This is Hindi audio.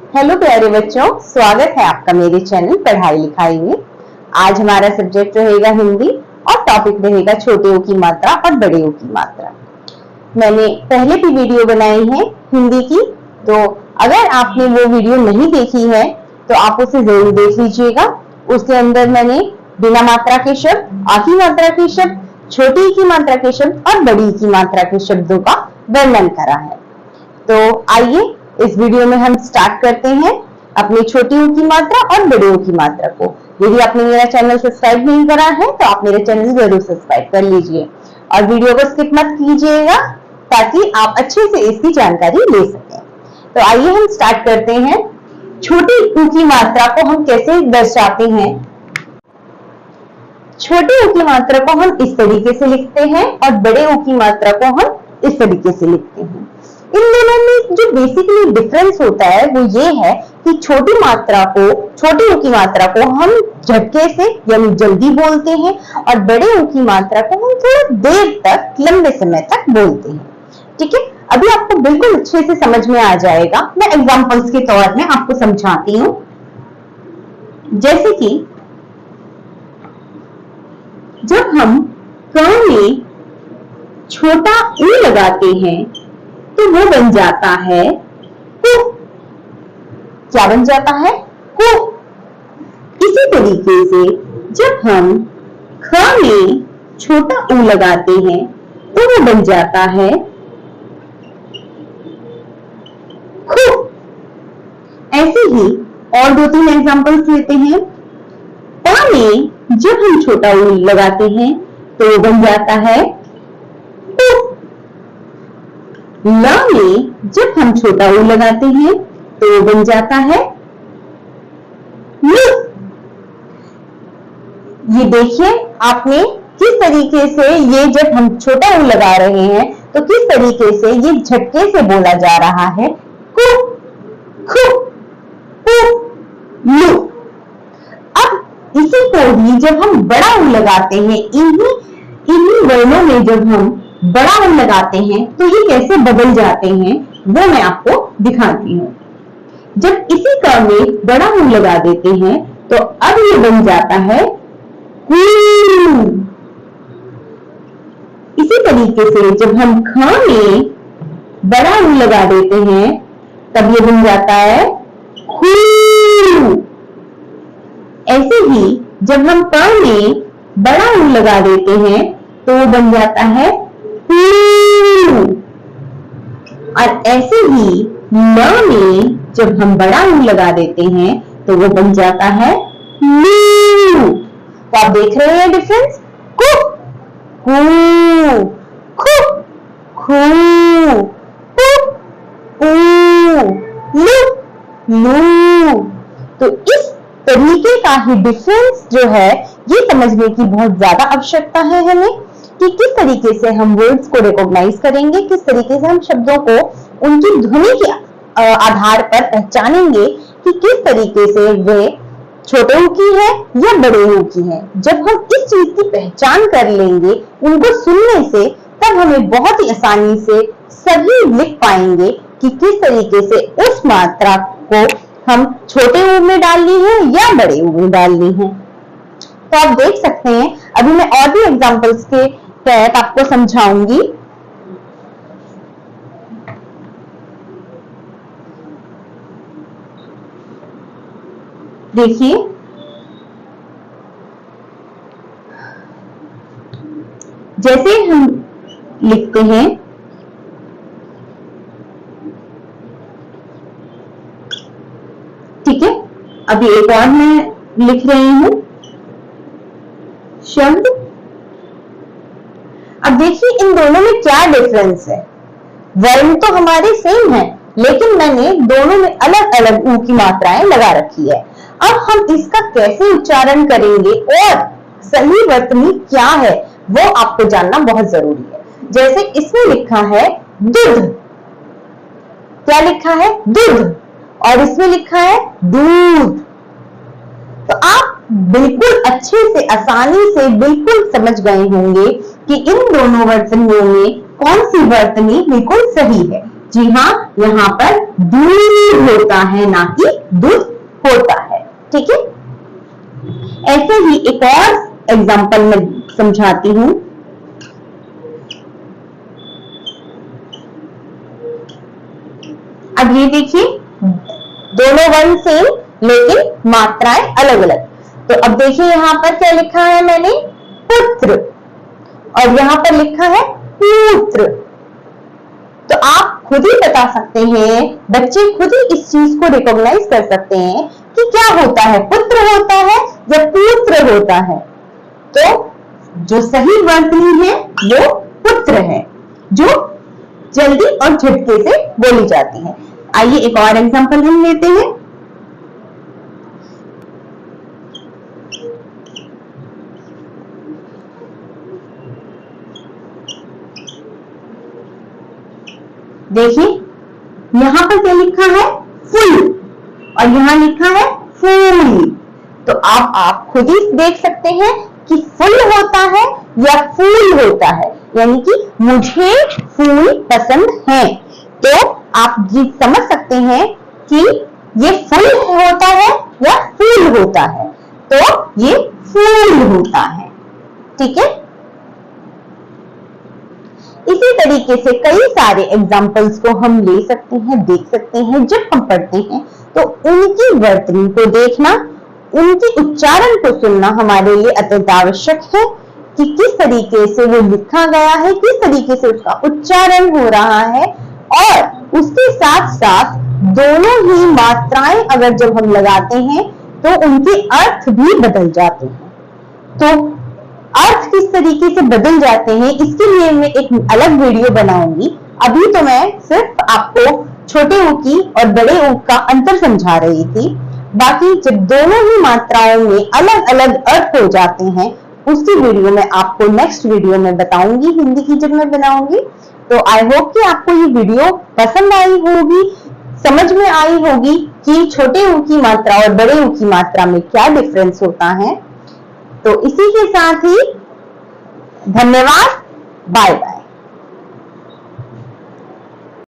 हेलो प्यारे बच्चों, स्वागत है आपका मेरे चैनल पढ़ाई लिखाई में। आज हमारा सब्जेक्ट रहेगा हिंदी और टॉपिक रहेगा छोटे ओ की मात्रा और बड़े ओ की मात्रा। मैंने पहले भी वीडियो बनाई है हिंदी की, तो अगर आपने वो वीडियो नहीं देखी है तो आप उसे जरूर देख लीजिएगा। उसके अंदर मैंने बिना मात्रा के शब्द, आ की मात्रा के शब्द, छोटी ई की मात्रा के शब्द और बड़ी ई की मात्रा के शब्दों का वर्णन करा है। तो आइए इस वीडियो में हम स्टार्ट करते हैं अपनी छोटी ओ की मात्रा और बड़ी ओ की मात्रा को। यदि आपने मेरा चैनल सब्सक्राइब नहीं करा है तो आप मेरे चैनल जरूर सब्सक्राइब कर लीजिए और वीडियो को स्किप मत कीजिएगा ताकि आप अच्छे से इसकी जानकारी ले सकें। तो आइए हम स्टार्ट करते हैं। छोटी ओ की मात्रा को हम कैसे दर्शाते हैं? छोटी ओ की मात्रा को हम इस तरीके से लिखते हैं और बड़े ओ की मात्रा को हम इस तरीके से लिखते हैं। इन दोनों में जो बेसिकली डिफरेंस होता है वो ये है कि छोटी ओ की मात्रा को हम झटके से यानी जल्दी बोलते हैं और बड़े ओ की मात्रा को हम थोड़ा देर तक, लंबे समय तक बोलते हैं। ठीक है, अभी आपको बिल्कुल अच्छे से समझ में आ जाएगा। मैं एग्जांपल्स के तौर में आपको समझाती हूँ। जैसे कि जब हम क में छोटा ऊ लगाते हैं तो वो बन जाता है कु। क्या बन जाता है? कु। इसी तरीके से जब हम ख में छोटा ऊ लगाते हैं तो वो बन जाता है खु। ऐसे ही और 2-3 एग्जांपल्स लेते हैं। प में जब हम छोटा ऊ लगाते हैं तो वो बन जाता है पु। ल में जब हम छोटा ऊ लगाते हैं तो वो बन जाता है लु। ये देखिए आपने किस तरीके से, ये जब हम छोटा ऊ लगा रहे हैं तो किस तरीके से ये झटके से बोला जा रहा है, कु, खु, पु, लु। अब इसी को ही जब हम बड़ा ऊ लगाते हैं, इन्हीं वर्णों में जब हम बड़ा ऊ लगाते हैं तो ये कैसे बदल जाते हैं वो मैं आपको दिखाती हूँ। जब इसी क में बड़ा ऊ लगा देते हैं तो अब ये बन जाता है कू। इसी तरीके से जब हम ख में बड़ा ऊ लगा देते हैं तब ये बन जाता है खू। ऐसे ही जब हम प में बड़ा ऊ लगा देते हैं तो वो बन जाता है पू। और ऐसे ही ल में जब हम बड़ा ऊ लगा देते हैं तो वो बन जाता है लू। तो आप देख रहे हैं डिफरेंस, कु, कू, खु, खू, पु, पू, लु, लू। तो इस तरीके का ही डिफरेंस जो है ये समझने की बहुत ज्यादा आवश्यकता है हमें कि किस तरीके से हम वर्ड्स को रिकॉग्नाइज करेंगे, किस तरीके से हम शब्दों को उनकी ध्वनि के आधार पर पहचानेंगे कि किस तरीके से वे छोटे ऊ की है या बड़े ऊ की है। जब हम इस चीज की पहचान कर लेंगे उनको सुनने से, तब हमें बहुत ही आसानी से सही लिख पाएंगे कि किस तरीके से उस मात्रा को हम छोटे ऊ में डालनी है या बड़े ऊ में डालनी है। तो आप देख सकते हैं, अभी मैं और भी एग्जांपल्स के तहत आपको समझाऊंगी। देखिए, जैसे हम लिखते हैं ठीक है, अभी एक और मैं लिख रही हूं शब्द। अब देखिए इन दोनों में क्या डिफरेंस है। वर्ण तो हमारे सेम है लेकिन मैंने दोनों में अलग अलग ऊ की मात्राएं लगा रखी है। अब हम इसका कैसे उच्चारण करेंगे और सही वर्तनी क्या है वो आपको जानना बहुत जरूरी है। जैसे इसमें लिखा है दूध, क्या लिखा है? दूध। और इसमें लिखा है दूध। तो आप बिल्कुल अच्छे से, आसानी से बिल्कुल समझ गए होंगे कि इन दोनों वर्तनियों में कौन सी वर्तनी बिल्कुल सही है। जी हाँ, यहाँ पर दूध होता है, ना कि दूध होता है। ठीक है, ऐसे ही एक और एग्जाम्पल मैं समझाती हूं। अब ये देखिए, दोनों वर्ण सेम लेकिन मात्राएं अलग अलग। तो अब देखिए यहाँ पर क्या लिखा है मैंने, पुत्र, और यहाँ पर लिखा है पुत्र। तो आप खुद ही बता सकते हैं, बच्चे खुद ही इस चीज को रिकॉग्नाइज कर सकते हैं कि क्या होता है, पुत्र होता है या पुत्र होता है। तो जो सही वर्तनी है वो पुत्र है, जो जल्दी और झटके से बोली जाती है। आइए एक और एग्जांपल हम लेते हैं। देखिए यहां पर क्या लिखा है, फूल, और यहां लिखा है फूल। तो आप खुद ही देख सकते हैं कि फूल होता है या फूल होता है, यानी कि मुझे फूल पसंद है। तो आप ये समझ सकते हैं कि ये फूल होता है या फूल होता है। तो ये फूल होता है। ठीक है, इसी तरीके से कई सारे एग्जाम्पल्स को हम ले सकते हैं, देख सकते हैं। जब हम पढ़ते हैं तो उनकी वर्तनी को देखना, उनके उच्चारण को सुनना हमारे लिए अत्यंत आवश्यक है कि किस तरीके से वो लिखा गया है, किस तरीके से उसका उच्चारण हो रहा है, और उसके साथ साथ दोनों ही मात्राएं अगर जब हम लगाते हैं तो उनके अर्थ भी बदल जाते हैं। तो अर्थ किस तरीके से बदल जाते हैं, इसके लिए मैं एक अलग वीडियो बनाऊंगी। अभी तो मैं सिर्फ आपको छोटे ऊ की और बड़े ऊ का अंतर समझा रही थी। बाकी जब दोनों ही मात्राओं में अलग अलग अर्थ हो जाते हैं, उसकी वीडियो मैं आपको नेक्स्ट वीडियो में बताऊंगी, हिंदी की जब मैं बनाऊंगी। तो आई होप कि आपको ये वीडियो पसंद आई होगी, समझ में आई होगी कि छोटे ऊ की मात्रा और बड़े ऊ की मात्रा में क्या डिफरेंस होता है। तो इसी के साथ ही धन्यवाद, बाय बाय।